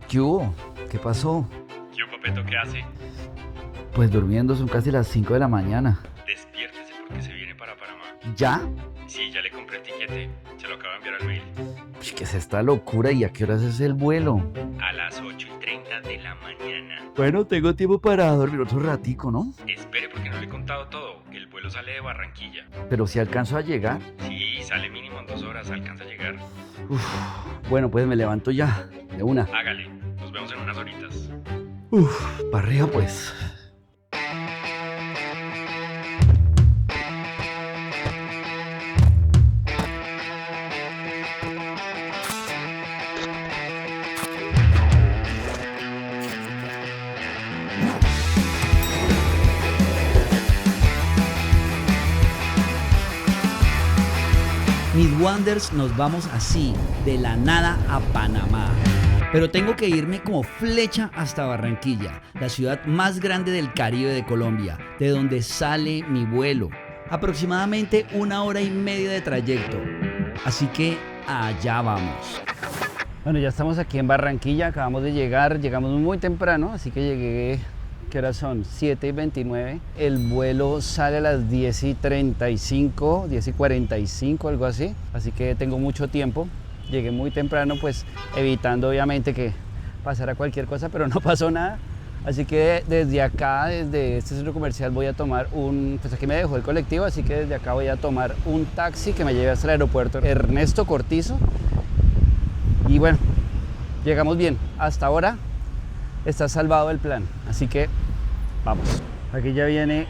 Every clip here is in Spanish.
¿Qué hubo? ¿Qué pasó? ¿Qué Papeto qué hace? Pues durmiendo, son casi las 5 de la mañana. Despiértese porque se viene para Panamá. ¿Ya? Sí, ya le compré el tiquete. Se lo acabo de enviar al mail. Uy, ¿qué es esta locura? ¿Y a qué horas es el vuelo? A las 8:30 de la mañana. Bueno, tengo tiempo para dormir otro ratico, ¿no? Espere porque no le he contado todo. El vuelo sale de Barranquilla. Pero si alcanzo a llegar. Sí, sale mínimo en 2 horas. Alcanza a llegar. Uf, bueno, pues me levanto ya, de una. Hágale. Nos vemos en unas horitas. Uf, para arriba pues. Mis Wonders, nos vamos así, de la nada a Panamá. Pero tengo que irme como flecha hasta Barranquilla, la ciudad más grande del Caribe de Colombia, de donde sale mi vuelo. Aproximadamente 1 hora y media de trayecto. Así que allá vamos. Bueno, ya estamos aquí en Barranquilla, acabamos de llegar, llegamos muy temprano, así que llegué, ¿qué horas son? 7:29. El vuelo sale a las 10:35, 10:45, algo así, así que tengo mucho tiempo. Llegué muy temprano, pues evitando obviamente que pasara cualquier cosa, pero no pasó nada. Así que desde acá, desde este centro comercial voy a tomar pues aquí me dejó el colectivo, así que desde acá voy a tomar un taxi que me lleve hasta el aeropuerto Ernesto Cortizo. Y bueno, llegamos bien. Hasta ahora está salvado el plan, así que vamos. Aquí ya viene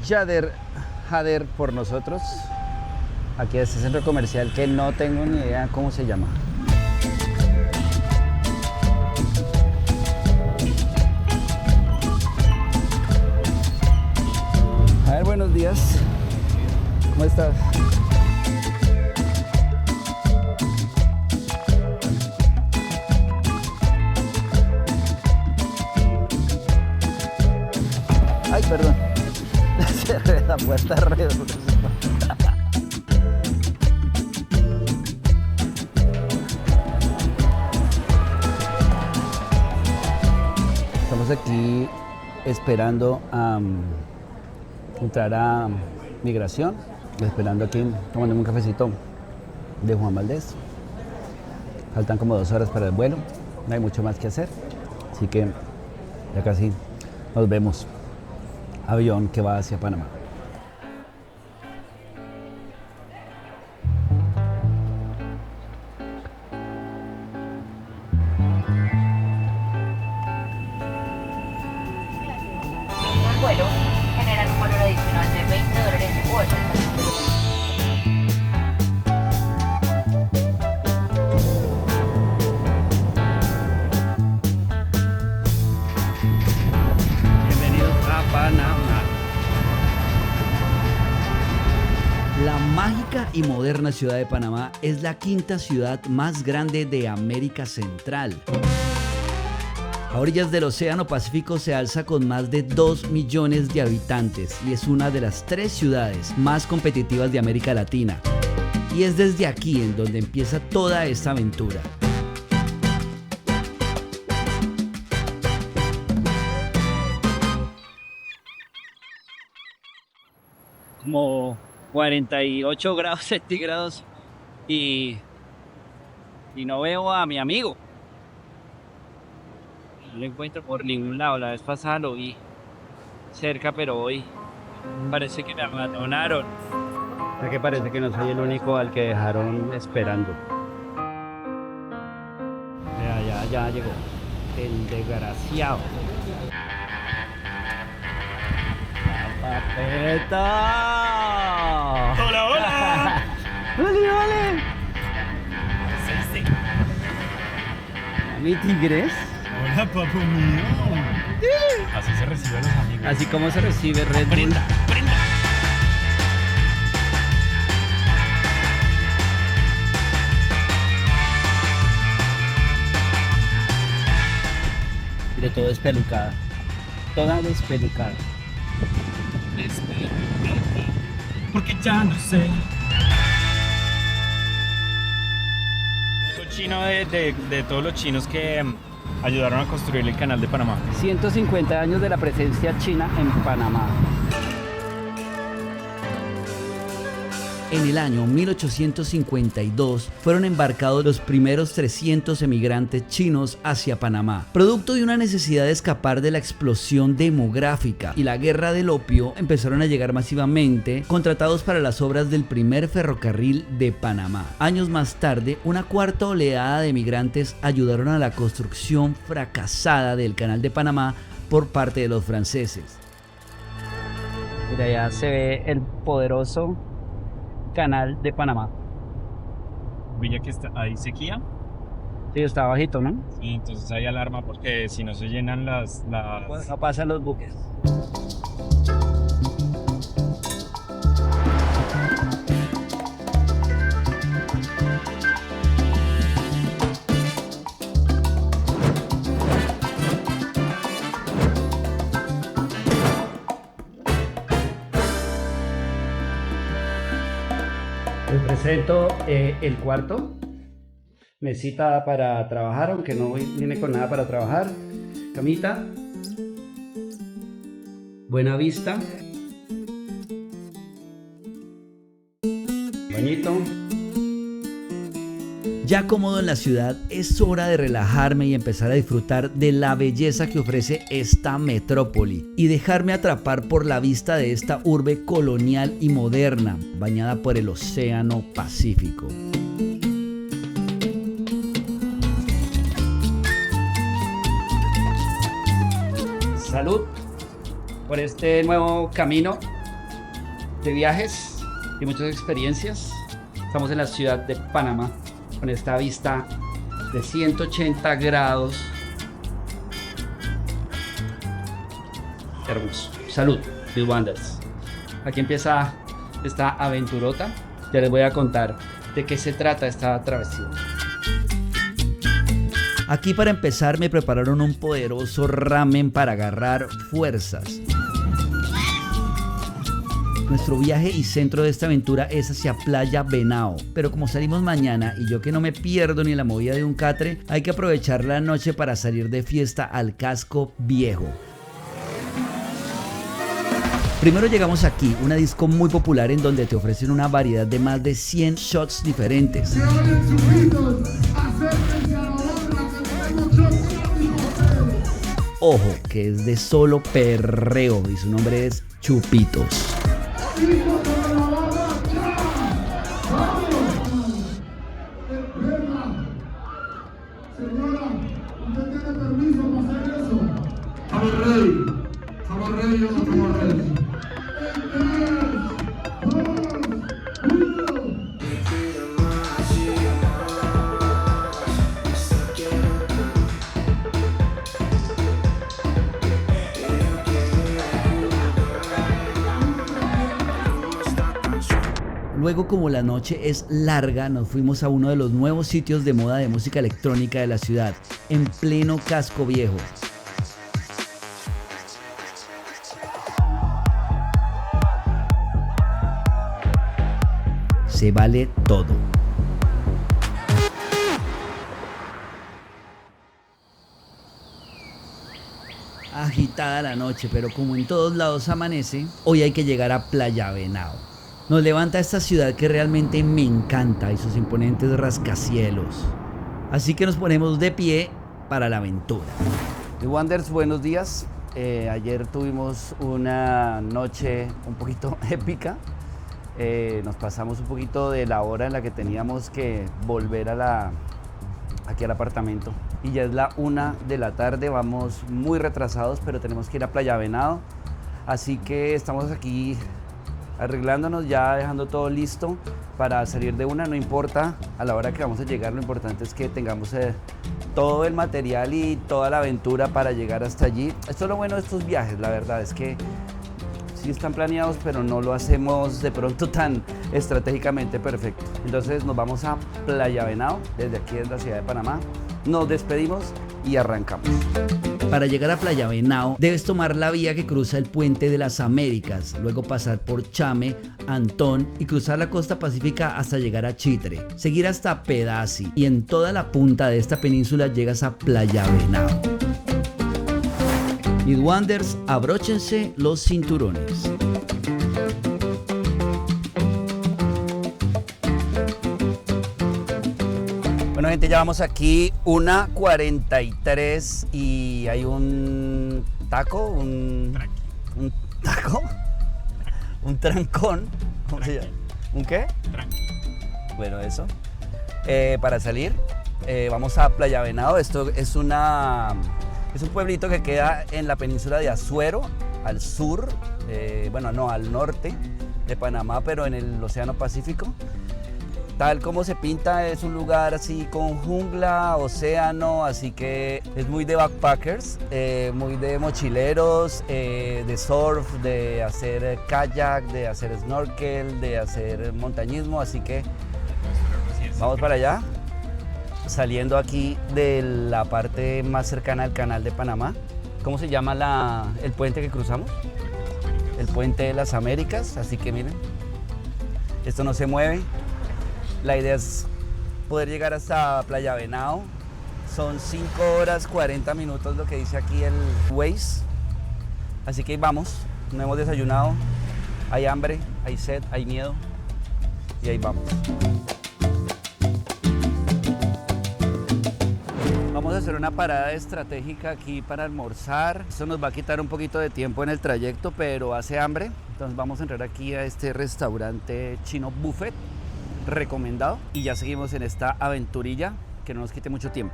Jader por nosotros. Aquí a este centro comercial que no tengo ni idea cómo se llama. A ver, buenos días. ¿Cómo estás? Ay, perdón. Cerré la puerta re duro. Estamos aquí esperando a entrar a migración, esperando aquí, tomando un cafecito de Juan Valdez. Faltan como 2 horas para el vuelo, no hay mucho más que hacer, así que ya casi nos vemos. Avión que va hacia Panamá. El vuelo genera un valor adicional de $20 de Washington. Bienvenidos a Panamá. La mágica y moderna ciudad de Panamá es la quinta ciudad más grande de América Central. A orillas del Océano Pacífico se alza con más de 2 millones de habitantes y es una de las 3 ciudades más competitivas de América Latina. Y es desde aquí en donde empieza toda esta aventura. Como 48 grados centígrados y no veo a mi amigo. No lo encuentro por ningún lado. La vez pasada lo vi cerca, pero hoy parece que me abandonaron. Ya que parece que no soy el único al que dejaron esperando. Ya llegó. El desgraciado. ¡Papeta! ¡Hola, hola! ¡Vale! ¿Mi tigres? ¡Hola, papu mío! Así se recibe a los amigos. Así como se recibe Red Bull. ¡Prenda! De todo despelucada. Toda despelucada. Porque ya no sé. Chino de todos los chinos que ayudaron a construir el canal de Panamá? 150 años de la presencia china en Panamá. En el año 1852 fueron embarcados los primeros 300 emigrantes chinos hacia Panamá. Producto de una necesidad de escapar de la explosión demográfica y la guerra del opio, empezaron a llegar masivamente, contratados para las obras del primer ferrocarril de Panamá. Años más tarde, una cuarta oleada de emigrantes ayudaron a la construcción fracasada del Canal de Panamá por parte de los franceses. Mira, ya se ve el poderoso Canal de Panamá. Villa que está ahí sequía. Sí, está bajito, ¿no? Sí, entonces hay alarma porque si no se llenan las... No pasan los buques. Les presento el cuarto. Mesita para trabajar, aunque no viene con nada para trabajar. Camita. Buena vista. Bañito. Ya cómodo en la ciudad, es hora de relajarme y empezar a disfrutar de la belleza que ofrece esta metrópoli y dejarme atrapar por la vista de esta urbe colonial y moderna, bañada por el Océano Pacífico. Salud por este nuevo camino de viajes y muchas experiencias. Estamos en la ciudad de Panamá con esta vista de 180 grados. Hermoso. Salud, Bill Wanders. Aquí empieza esta aventurota. Ya les voy a contar de qué se trata esta travesía. Aquí para empezar me prepararon un poderoso ramen para agarrar fuerzas. Nuestro viaje y centro de esta aventura es hacia Playa Venao, pero como salimos mañana y yo que no me pierdo ni la movida de un catre, hay que aprovechar la noche para salir de fiesta al Casco Viejo. Primero llegamos aquí, una disco muy popular en donde te ofrecen una variedad de más de 100 shots diferentes. Ojo, que es de solo perreo y su nombre es Chupitos. Señora, ¿usted tiene permiso para hacer eso? Estamos ready, yo no estamos ready. Luego, como la noche es larga, nos fuimos a uno de los nuevos sitios de moda de música electrónica de la ciudad, en pleno Casco Viejo. Se vale todo. Agitada la noche, pero como en todos lados amanece, hoy hay que llegar a Playa Venao. Nos levanta esta ciudad que realmente me encanta y sus imponentes rascacielos. Así que nos ponemos de pie para la aventura. The Wanders, buenos días. Ayer tuvimos una noche un poquito épica. Nos pasamos un poquito de la hora en la que teníamos que volver aquí al apartamento. Y ya es la 1 de la tarde, vamos muy retrasados, pero tenemos que ir a Playa Venao. Así que estamos aquí arreglándonos, ya dejando todo listo para salir de una. No importa a la hora que vamos a llegar, lo importante es que tengamos todo el material y toda la aventura para llegar hasta allí. Esto es lo bueno de estos viajes, la verdad es que sí están planeados, pero no lo hacemos de pronto tan estratégicamente perfecto. Entonces nos vamos a Playa Venao, desde aquí en la ciudad de Panamá. Nos despedimos y arrancamos. Para llegar a Playa Venao debes tomar la vía que cruza el Puente de las Américas, luego pasar por Chame, Antón y cruzar la costa pacífica hasta llegar a Chitre, seguir hasta Pedasi y en toda la punta de esta península llegas a Playa Venao. Midwanders, abróchense los cinturones. Bueno, gente, ya vamos aquí 1:43 y hay un taco, un taco, un trancón, ¿cómo se llama? ¿Un qué? Bueno, eso. Para salir, vamos a Playa Venao. Esto es un pueblito que queda en la península de Azuero, al sur, bueno, no, al norte de Panamá, pero en el Océano Pacífico. Tal como se pinta, es un lugar así con jungla, océano, así que es muy de backpackers, muy de mochileros, de surf, de hacer kayak, de hacer snorkel, de hacer montañismo, así que vamos para allá, saliendo aquí de la parte más cercana al canal de Panamá. ¿Cómo se llama el puente que cruzamos? El Puente de las Américas, así que miren, esto no se mueve. La idea es poder llegar hasta Playa Venao. Son 5 horas 40 minutos lo que dice aquí el Waze. Así que ahí vamos. No hemos desayunado. Hay hambre, hay sed, hay miedo. Y ahí vamos. Vamos a hacer una parada estratégica aquí para almorzar. Esto nos va a quitar un poquito de tiempo en el trayecto, pero hace hambre. Entonces vamos a entrar aquí a este restaurante chino buffet recomendado y ya seguimos en esta aventurilla que no nos quite mucho tiempo.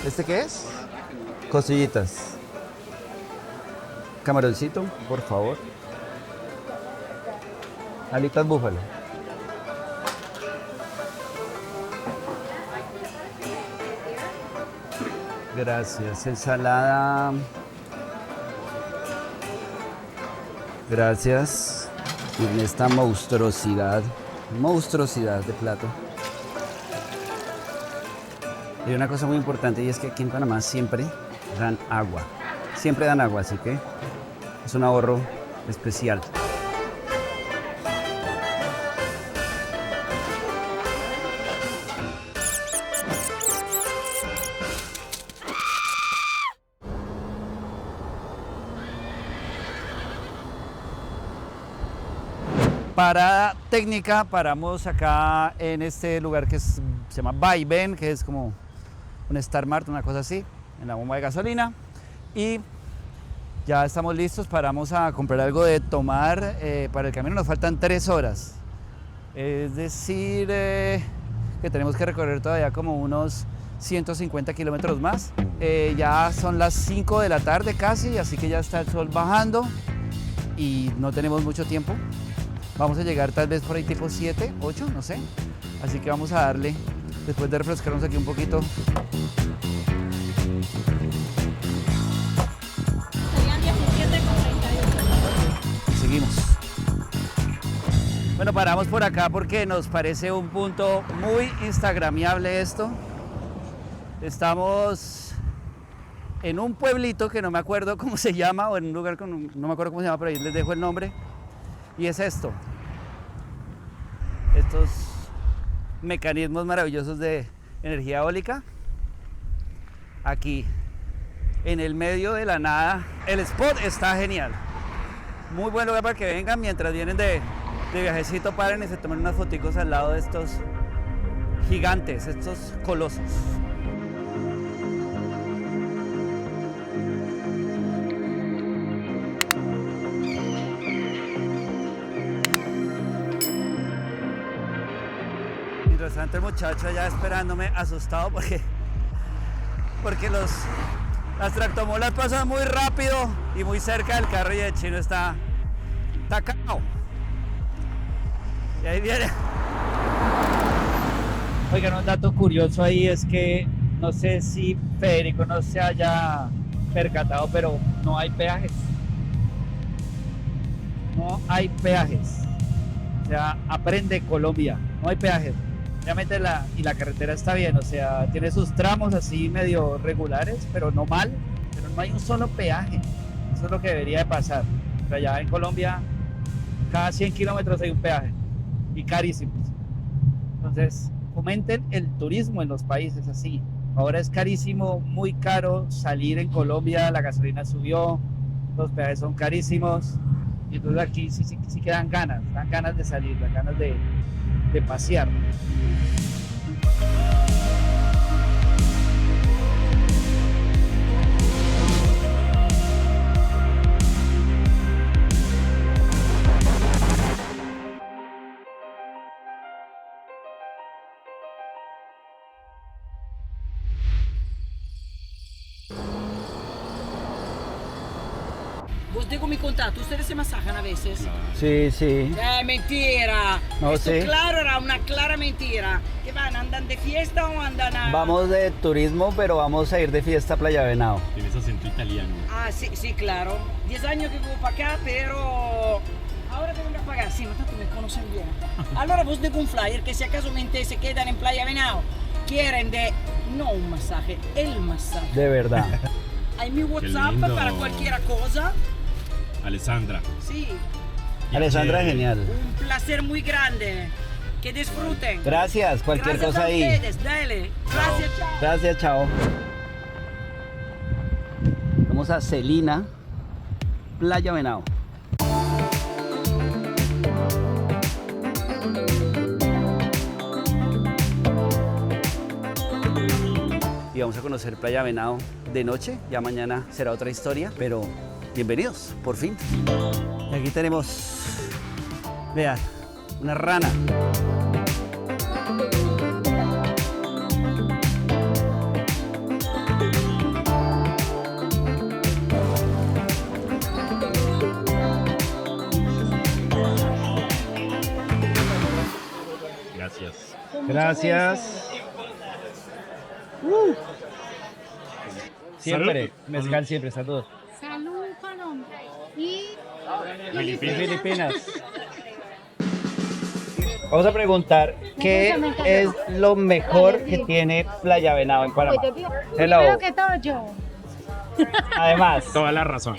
¿Este qué es? Costillitas. Camaroncito, por favor. Alitas búfalo. Gracias. Ensalada. Gracias. Miren esta monstruosidad de plato. Y una cosa muy importante, y es que aquí en Panamá siempre dan agua. Siempre dan agua, así que es un ahorro especial. Parada técnica, paramos acá en este lugar que se llama Vaivén, que es como un Star Mart, una cosa así, en la bomba de gasolina. Y ya estamos listos, paramos a comprar algo de tomar para el camino. Nos faltan 3 horas. Es decir, que tenemos que recorrer todavía como unos 150 kilómetros más. Ya son las 5 de la tarde casi, así que ya está el sol bajando y no tenemos mucho tiempo. Vamos a llegar tal vez por ahí tipo 7, 8, no sé. Así que vamos a darle, después de refrescarnos aquí un poquito. Serían 17,38. Seguimos. Bueno, paramos por acá porque nos parece un punto muy instagramiable esto. Estamos en un pueblito que no me acuerdo cómo se llama, o en un lugar que no me acuerdo cómo se llama, pero ahí les dejo el nombre. Y es esto. Estos mecanismos maravillosos de energía eólica. Aquí, en el medio de la nada. El spot está genial. Muy buen lugar para que vengan mientras vienen de viajecito, paren y se tomen unas foticos al lado de estos gigantes, estos colosos. Mientras tanto el muchacho allá esperándome, asustado porque las tractomulas pasan muy rápido y muy cerca del carro y el chino está cao. Y ahí viene. Oigan, un dato curioso ahí es que no sé si Federico no se haya percatado, pero no hay peajes. No hay peajes. O sea, aprende Colombia. no hay peajes. Y la carretera está bien, o sea, tiene sus tramos así medio regulares, pero no mal, pero no hay un solo peaje. Eso es lo que debería de pasar. Pero allá en Colombia, cada 100 kilómetros hay un peaje y carísimos. Entonces, fomenten el turismo en los países así. Ahora es carísimo, muy caro salir en Colombia, la gasolina subió, los peajes son carísimos. Y entonces aquí sí que dan ganas de salir, dan ganas de pasear. Vos digo mi contacto, ustedes se masajan a veces. Sí, sí. Mentira. No Esto sé. claro era una clara mentira. ¿Qué van? ¿Andan de fiesta o andan a...? Vamos de turismo, pero vamos a ir de fiesta a Playa Venado. Tienes acento italiano. Ah, sí, sí, claro. 10 años que vivo para acá, pero... Ahora te vengo a pagar. Sí, no tanto me conocen bien. Allora vos digo un flyer que si acaso se quedan en Playa Venado, quieren no un masaje, el masaje. De verdad. Hay mi WhatsApp lindo. para cualquier cosa. Alessandra. Sí, Alessandra, Chévere. genial. un placer muy grande. Que disfruten. Gracias, cualquier Gracias cosa a ahí. ustedes, dale. Gracias, chao. Gracias, chao. Vamos a Celina, Playa Venado. Y vamos a conocer Playa Venado de noche. Ya mañana será otra historia, pero bienvenidos, por fin. Y aquí tenemos, vean, una rana. Gracias. Gracias. Siempre, Salud. mezcal siempre, saludos. Salud, Colombia. Y Filipinas. Vamos a preguntar qué es lo mejor que tiene Playa Venado en Panamá. primero Hello. que todo yo. Además, Toda la razón.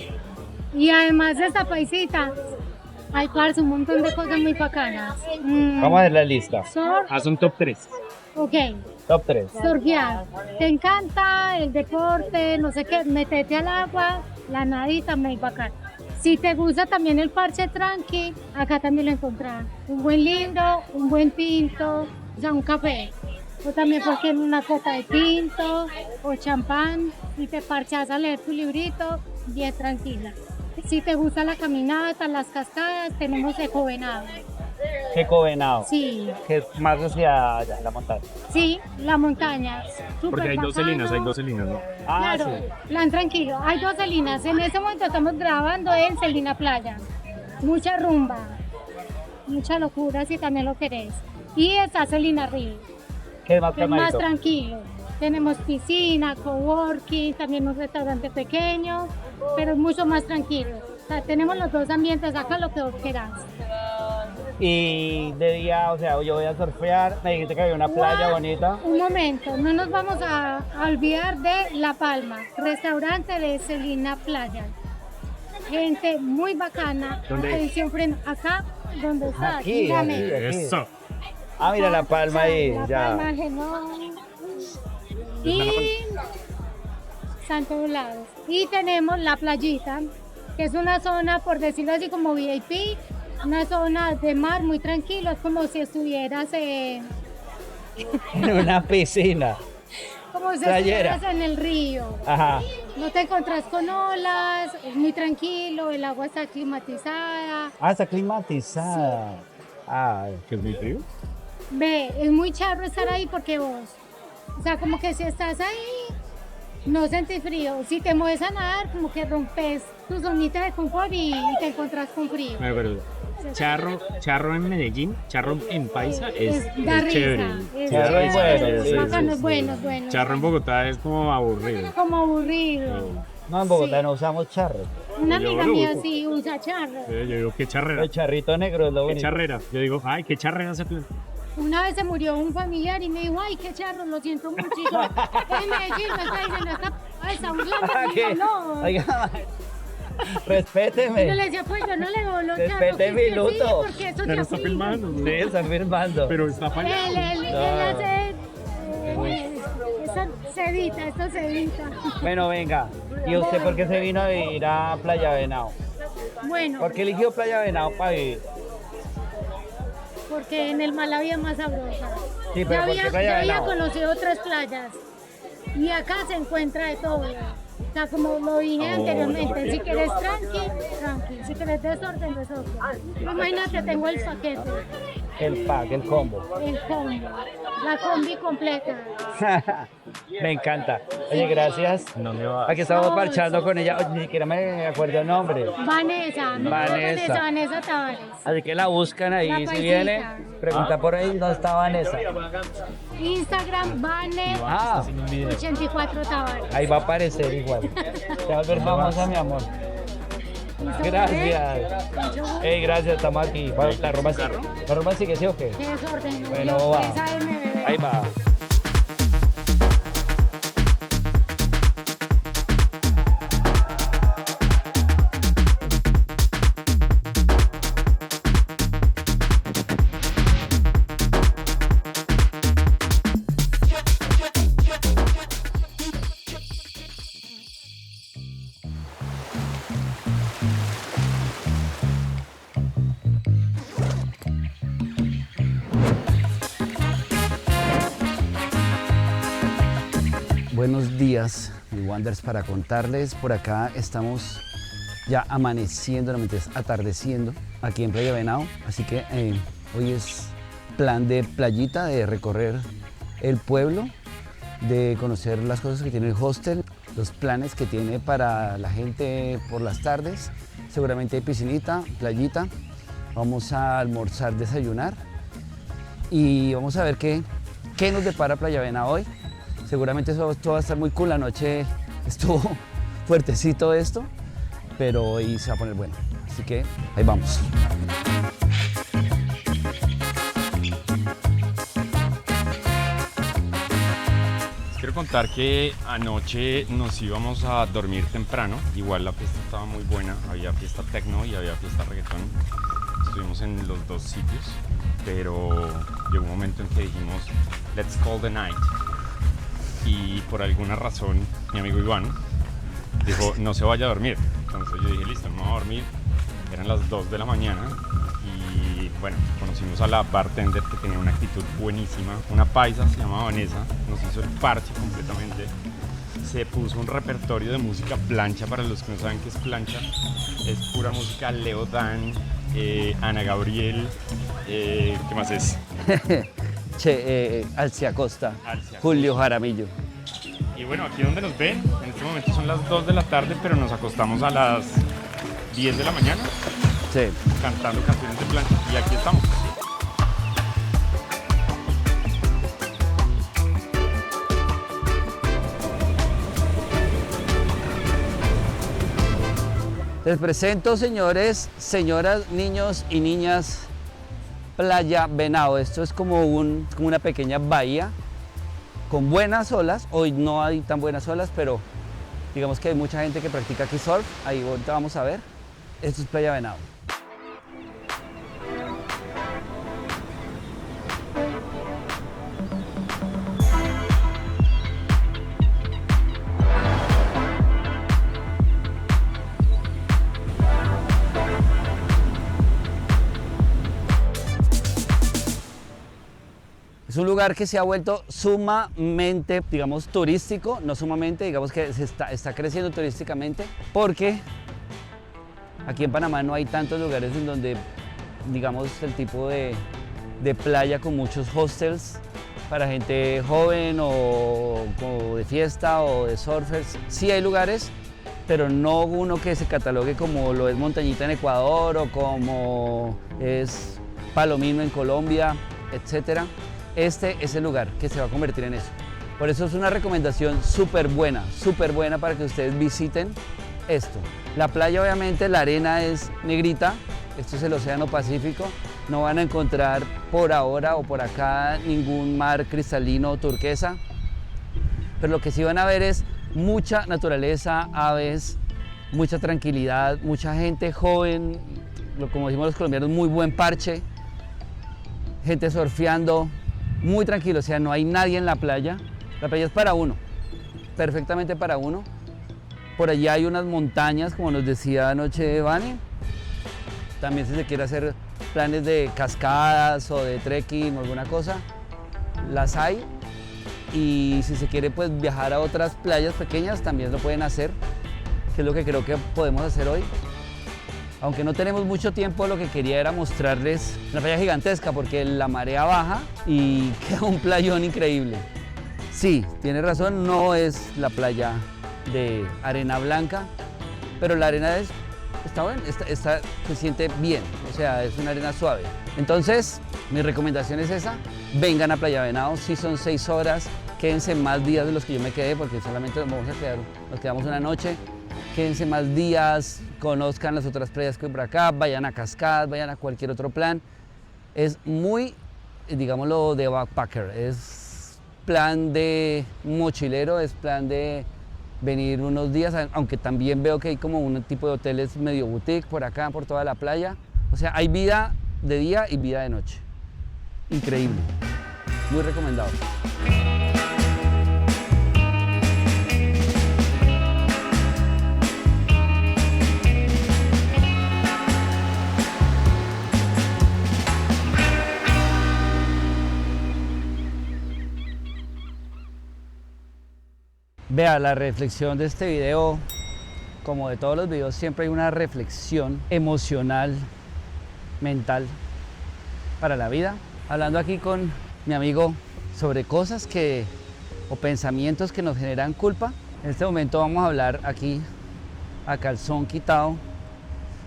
Y además de esta paisita, hay parce un montón de cosas muy bacanas. vamos a ver la lista. Haz un top 3. Ok, Top 3. surfear. Te encanta el deporte, no sé qué, metete al agua, la nadita muy bacana. Si te gusta también el parche tranqui, acá también lo encontrás. Un buen libro, un buen tinto, o sea, un café. O también porque una copa de tinto o champán y te parchas a leer tu librito bien tranquila. Si te gusta la caminata, las cascadas, tenemos Ecovenado. Venado. Sí, Que es más hacia allá, la montaña. sí, la montaña. Porque hay dos Celinas, ¿no? Claro, plan tranquilo. Hay dos Celinas. En este momento estamos grabando en Celina Playa. Mucha rumba, mucha locura si también lo querés. Y está Celina Río, ¿Qué es más que es más tranquilo. Tenemos piscina, coworking, también un restaurante pequeño, pero es mucho más tranquilo. O sea, tenemos los dos ambientes acá, lo que vos querás. Y de día, o sea, yo voy a surfear, me dijiste que había una playa bonita. Un momento, no nos vamos a olvidar de La Palma, restaurante de Celina Playa. Gente muy bacana. ¿Dónde es? Atención, acá, donde está. Aquí, dígame. aquí. Eso. Ah, mira la palma ahí, La ya. Palma, Genón. Y Santos Lados. Y tenemos la playita, que es una zona, por decirlo así, como VIP, una zona de mar muy tranquilo, es como si estuvieras En una piscina. como si Playera. estuvieras en el río. Ajá. No te encontrás con olas, es muy tranquilo, el agua está climatizada. Ah, está climatizada. Ah, ¿Qué es mi frío? Ve, es muy charro estar ahí porque vos, o sea, como que si estás ahí, no sentís frío. Si te mueves a nadar, como que rompes tu zonita de confort y te encontrás con frío. Me acuerdo. Charro en Medellín, charro en Paisa es da risa, chévere. es Charro es bueno, es sí, bacano, sí, es bueno, es bueno. Charro en Bogotá es como aburrido. Como aburrido. no, en Bogotá Sí. no usamos charro. Una Yo amiga lo mía uso. sí usa charro. Yo digo, qué charrera. El charrito negro es lo Qué bonito. charrera. Yo digo, ay, qué charrera ese plan. Una vez se murió un familiar y me dijo, ay, qué charro, lo siento mucho. Y yo, en Medellín me está diciendo, está burlando. ¿Qué? No. Oiga, Yo respéteme. le decía, pues yo no le doy los Respete charros. mi es que luto. Sí, porque eso Pero te está aflige. filmando, ¿no? Sí, está firmando. Pero está fallado. Él hace... Eso se evita, esto se evita. Bueno, venga. ¿Y usted por qué se vino a vivir a Playa Venado? Bueno, ¿Por qué eligió Playa Venado para vivir? porque en el mar la vida es más sabrosa. Sí, pero ¿por qué Playa ya había Venado? conocido otras playas y acá se encuentra de todo. O sea, como lo dije anteriormente, si quieres tranqui, si quieres desorden. Imagínate, tengo el paquete, El pack, el combo. el combo, la combi completa. Me encanta. Oye, gracias. ¿Dónde va? Aquí estamos parchando con ella. Oye, ni siquiera me acuerdo el nombre. Vanessa, Vanessa Tavares. Así que la buscan ahí, La si paisita. viene, pregunta por ahí dónde está Vanessa. Instagram, Vanes Ah, 84 Tavares. ahí va a aparecer igual. Te va a volver famosa, mi amor. Gracias. Hey, gracias, estamos aquí. Bueno, la Roma sigue, ¿sí o qué? Qué desorden. Bueno, Dios, va. esa es mi bebé. Ahí va. Buenos días, mi Wanders, para contarles, por acá estamos ya amaneciendo, no mentiras, atardeciendo aquí en Playa Venado, así que hoy es plan de playita, de recorrer el pueblo, de conocer las cosas que tiene el hostel, los planes que tiene para la gente por las tardes, seguramente hay piscinita, playita, vamos a almorzar, desayunar y vamos a ver qué nos depara Playa Venado hoy. Seguramente eso va a estar muy cool, la noche estuvo fuertecito esto, pero hoy se va a poner bueno. Así que ahí vamos. Quiero contar que anoche nos íbamos a dormir temprano, igual la fiesta estaba muy buena, había fiesta techno y había fiesta reggaetón, estuvimos en los dos sitios, pero llegó un momento en que dijimos, let's call the night. Y por alguna razón mi amigo Iván dijo no se vaya a dormir, entonces yo dije listo, me voy a dormir, eran las 2 de la mañana y bueno, conocimos a la bartender que tenía una actitud buenísima, una paisa, se llama Vanessa, nos hizo el parche completamente, se puso un repertorio de música plancha, para los que no saben qué es plancha, es pura música Leo Dan, Ana Gabriel, ¿qué más es? Alcia Costa, Alcia Julio Jaramillo. Y bueno, aquí donde nos ven, en este momento son las 2 de la tarde, pero nos acostamos a las 10 de la mañana Sí. cantando canciones de plancha y aquí estamos. Les presento, señores, señoras, niños y niñas, Playa Venado. Esto es como una pequeña bahía con buenas olas. Hoy no hay tan buenas olas, pero digamos que hay mucha gente que practica aquí surf. Ahí ahorita vamos a ver. Esto es Playa Venado. Es un lugar que se ha vuelto sumamente, digamos, turístico, no sumamente, digamos que está creciendo turísticamente, porque aquí en Panamá no hay tantos lugares en donde, digamos, el tipo de playa con muchos hostels para gente joven o de fiesta o de surfers. Sí hay lugares, pero no uno que se catalogue como lo es Montañita en Ecuador o como es Palomino en Colombia, etcétera. Este es el lugar que se va a convertir en eso. Por eso es una recomendación súper buena para que ustedes visiten esto. La playa, obviamente, la arena es negrita, esto es el Océano Pacífico, No van a encontrar por ahora o por acá ningún mar cristalino o turquesa, pero lo que sí van a ver es mucha naturaleza, aves, mucha tranquilidad, mucha gente joven, como decimos los colombianos, muy buen parche, gente surfeando, muy tranquilo, o sea, no hay nadie en la playa. La playa es para uno, perfectamente para uno. Por allá hay unas montañas, como nos decía anoche Vane. También si se quiere hacer planes de cascadas o de trekking o alguna cosa, las hay. Y si se quiere pues viajar a otras playas pequeñas, también lo pueden hacer, que es lo que creo que podemos hacer hoy. Aunque no tenemos mucho tiempo, lo que quería era mostrarles una playa gigantesca porque la marea baja y queda un playón increíble. Sí, tiene razón, no es la playa de arena blanca, pero la arena está buena, se siente bien, o sea, es una arena suave. Entonces, mi recomendación es esa, vengan a Playa Venado, si son 6 horas, quédense más días de los que yo me quedé, porque solamente nos quedamos una noche. Quédense más días, conozcan las otras playas que hay por acá, vayan a cascadas, vayan a cualquier otro plan. Es muy, digámoslo, de backpacker, es plan de mochilero, es plan de venir unos días, aunque también veo que hay como un tipo de hoteles medio boutique por acá, por toda la playa. O sea, hay vida de día y vida de noche. Increíble, muy recomendado. Vea, la reflexión de este video, como de todos los videos, siempre hay una reflexión emocional, mental, para la vida. Hablando aquí con mi amigo sobre cosas o pensamientos que nos generan culpa. En este momento vamos a hablar aquí, a calzón quitado,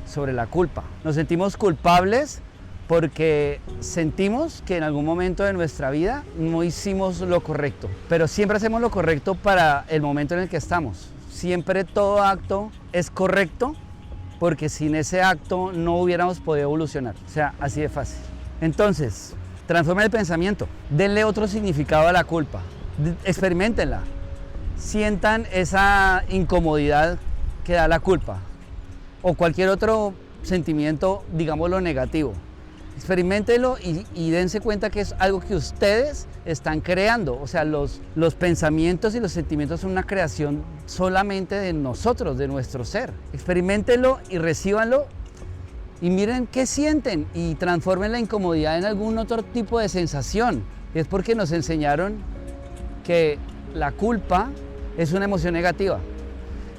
sobre la culpa. Nos sentimos culpables porque sentimos que en algún momento de nuestra vida no hicimos lo correcto, pero siempre hacemos lo correcto para el momento en el que estamos. Siempre todo acto es correcto porque sin ese acto no hubiéramos podido evolucionar, o sea, así de fácil. Entonces, transformen el pensamiento, denle otro significado a la culpa, experimentenla, sientan esa incomodidad que da la culpa o cualquier otro sentimiento, digámoslo, negativo. Experiméntenlo y dense cuenta que es algo que ustedes están creando. O sea, los pensamientos y los sentimientos son una creación solamente de nosotros, de nuestro ser. Experiméntenlo y recíbanlo y miren qué sienten y transformen la incomodidad en algún otro tipo de sensación. Es porque nos enseñaron que la culpa es una emoción negativa.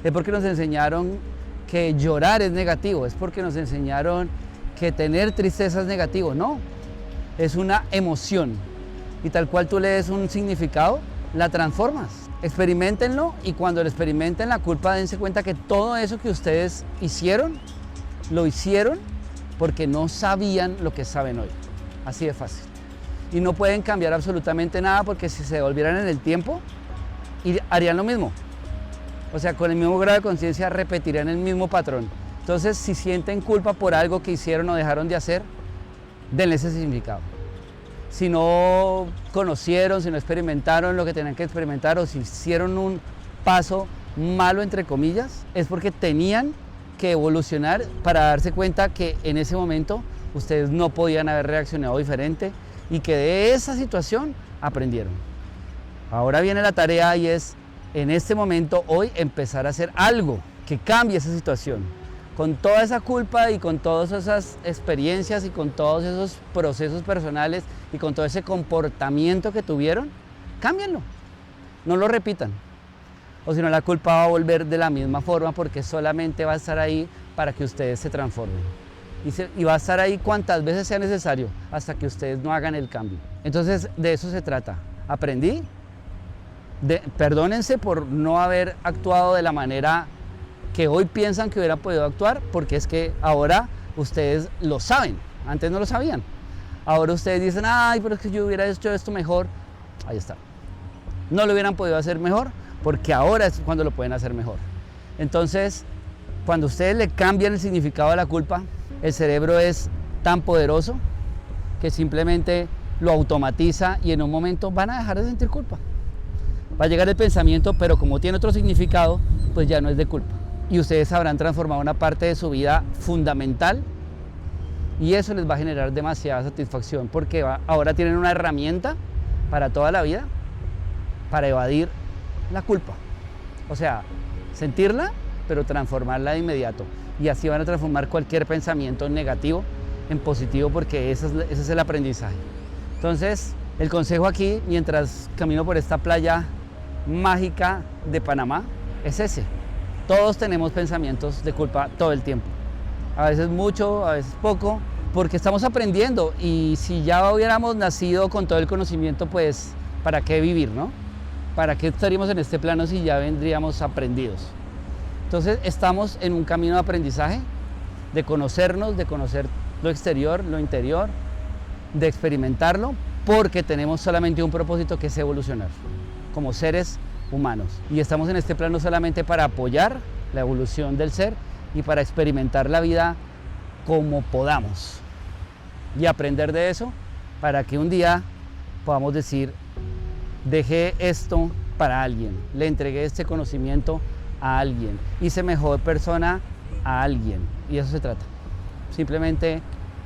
Es porque nos enseñaron que llorar es negativo. Es porque nos enseñaron que tener tristeza es negativo. No, es una emoción y tal cual tú le des un significado, la transformas. Experiméntenlo y cuando lo experimenten la culpa, dense cuenta que todo eso que ustedes hicieron, lo hicieron porque no sabían lo que saben hoy. Así de fácil. Y no pueden cambiar absolutamente nada porque si se devolvieran en el tiempo, harían lo mismo. O sea, con el mismo grado de conciencia repetirían el mismo patrón. Entonces, si sienten culpa por algo que hicieron o dejaron de hacer, denle ese significado. Si no conocieron, si no experimentaron lo que tenían que experimentar o si hicieron un paso malo, entre comillas, es porque tenían que evolucionar para darse cuenta que en ese momento ustedes no podían haber reaccionado diferente y que de esa situación aprendieron. Ahora viene la tarea y es, en este momento, hoy, empezar a hacer algo que cambie esa situación. Con toda esa culpa y con todas esas experiencias y con todos esos procesos personales y con todo ese comportamiento que tuvieron, cámbienlo, no lo repitan. O si no, la culpa va a volver de la misma forma porque solamente va a estar ahí para que ustedes se transformen. Y va a estar ahí cuantas veces sea necesario hasta que ustedes no hagan el cambio. Entonces, de eso se trata. Aprendí, perdónense por no haber actuado de la manera que hoy piensan que hubiera podido actuar, porque es que ahora ustedes lo saben, antes no lo sabían. Ahora ustedes dicen, ay, pero es que yo hubiera hecho esto mejor. Ahí está. No lo hubieran podido hacer mejor, porque ahora es cuando lo pueden hacer mejor. Entonces, cuando ustedes le cambian el significado de la culpa, el cerebro es tan poderoso que simplemente lo automatiza y en un momento van a dejar de sentir culpa. Va a llegar el pensamiento, pero como tiene otro significado, pues ya no es de culpa. Y ustedes habrán transformado una parte de su vida fundamental y eso les va a generar demasiada satisfacción porque ahora tienen una herramienta para toda la vida para evadir la culpa. O sea, sentirla, pero transformarla de inmediato. Y así van a transformar cualquier pensamiento negativo en positivo porque ese es el aprendizaje. Entonces, el consejo aquí, mientras camino por esta playa mágica de Panamá, es ese. Todos tenemos pensamientos de culpa todo el tiempo. A veces mucho, a veces poco, porque estamos aprendiendo y si ya hubiéramos nacido con todo el conocimiento, pues, ¿para qué vivir, no? ¿Para qué estaríamos en este plano si ya vendríamos aprendidos? Entonces, estamos en un camino de aprendizaje, de conocernos, de conocer lo exterior, lo interior, de experimentarlo, porque tenemos solamente un propósito que es evolucionar como seres humanos. Y estamos en este plano solamente para apoyar la evolución del ser y para experimentar la vida como podamos. Y aprender de eso para que un día podamos decir, dejé esto para alguien, le entregué este conocimiento a alguien, hice mejor persona a alguien. Y eso se trata. Simplemente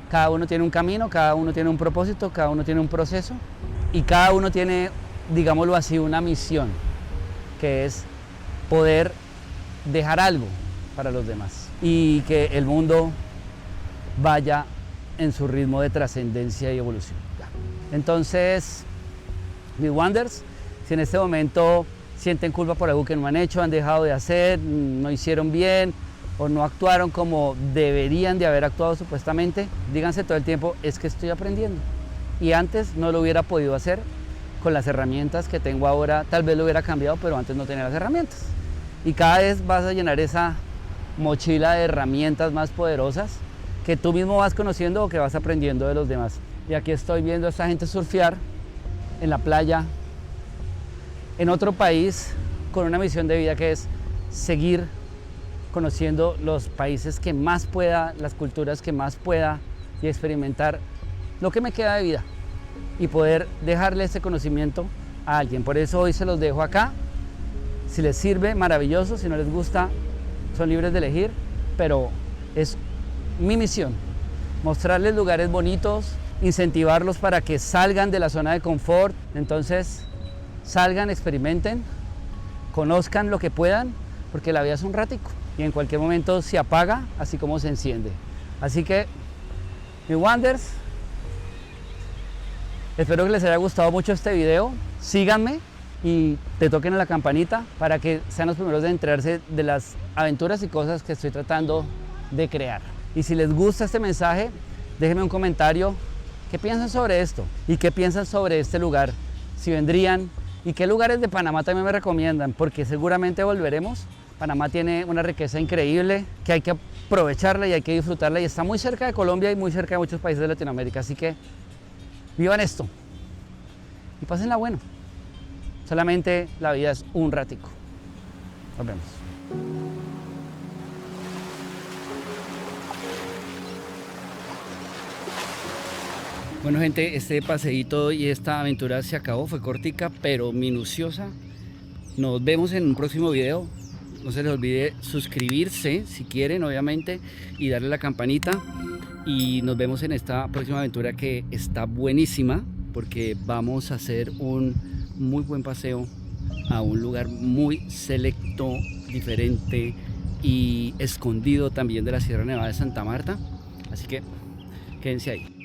cada uno tiene un camino, cada uno tiene un propósito, cada uno tiene un proceso y cada uno tiene, digámoslo así, una misión, que es poder dejar algo para los demás y que el mundo vaya en su ritmo de trascendencia y evolución. Entonces, mis Wonders, si en este momento sienten culpa por algo que no han hecho, han dejado de hacer, no hicieron bien o no actuaron como deberían de haber actuado supuestamente, díganse todo el tiempo, es que estoy aprendiendo. Y antes no lo hubiera podido hacer con las herramientas que tengo ahora, tal vez lo hubiera cambiado, pero antes no tenía las herramientas. Y cada vez vas a llenar esa mochila de herramientas más poderosas que tú mismo vas conociendo o que vas aprendiendo de los demás. Y aquí estoy viendo a esta gente surfear en la playa, en otro país, con una misión de vida que es seguir conociendo los países que más pueda, las culturas que más pueda y experimentar lo que me queda de vida y poder dejarle ese conocimiento a alguien. Por eso hoy se los dejo acá. Si les sirve, maravilloso. Si no les gusta, son libres de elegir, pero es mi misión, mostrarles lugares bonitos, incentivarlos para que salgan de la zona de confort. Entonces, salgan, experimenten, conozcan lo que puedan, porque la vida es un ratico y en cualquier momento se apaga, así como se enciende. Así que, mis Wonders, espero que les haya gustado mucho este video. Síganme y te toquen a la campanita para que sean los primeros de enterarse de las aventuras y cosas que estoy tratando de crear. Y si les gusta este mensaje, déjenme un comentario. ¿Qué piensan sobre esto? ¿Y qué piensan sobre este lugar? Si vendrían. ¿Y qué lugares de Panamá también me recomiendan? Porque seguramente volveremos. Panamá tiene una riqueza increíble que hay que aprovecharla y hay que disfrutarla. Y está muy cerca de Colombia y muy cerca de muchos países de Latinoamérica. Así que vivan esto y pásenla bueno. Solamente la vida es un ratico. Nos vemos. Bueno, gente, este paseíto y esta aventura se acabó. Fue cortica, pero minuciosa. Nos vemos en un próximo video. No se les olvide suscribirse si quieren, obviamente, y darle a la campanita. Y nos vemos en esta próxima aventura que está buenísima, porque vamos a hacer un muy buen paseo a un lugar muy selecto, diferente y escondido también de la Sierra Nevada de Santa Marta. Así que quédense ahí.